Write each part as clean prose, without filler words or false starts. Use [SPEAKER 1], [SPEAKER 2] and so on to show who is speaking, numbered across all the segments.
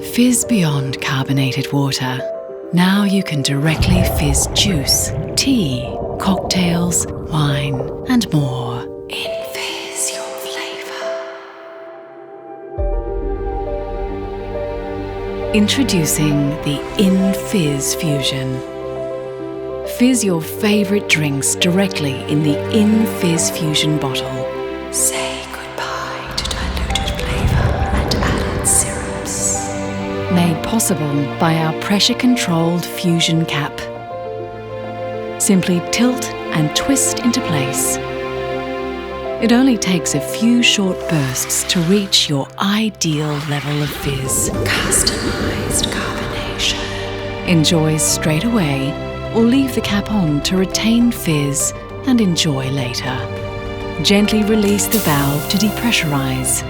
[SPEAKER 1] Fizz beyond carbonated water. Now you can directly fizz juice, tea, cocktails, wine, and more. InFizz your flavour. Introducing the InFizz Fusion. Fizz your favourite drinks directly in the InFizz Fusion bottle. Say goodbye to diluted flavour and added syrups. Made possible by our pressure-controlled FusionCap. Simply tilt and twist into place. It only takes a few short bursts to reach your ideal level of fizz. Customised carbonation. Enjoy straight away, or leave the cap on to retain fizz and enjoy later. Gently release the valve to depressurize.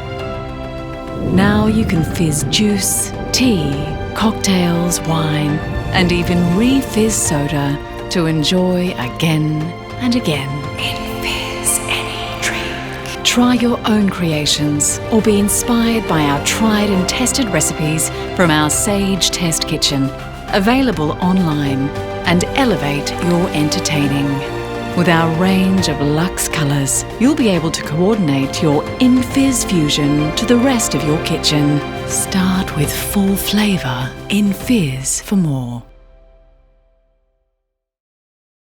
[SPEAKER 1] Now you can fizz juice, tea, cocktails, wine, and even re-fizz soda to enjoy again and again. InFizz any drink. Try your own creations or be inspired by our tried and tested recipes from our Sage Test Kitchen, available online, and elevate your entertaining. With our range of luxe colours, you'll be able to coordinate your InFizz Fusion to the rest of your kitchen. Start with full flavour. InFizz for more.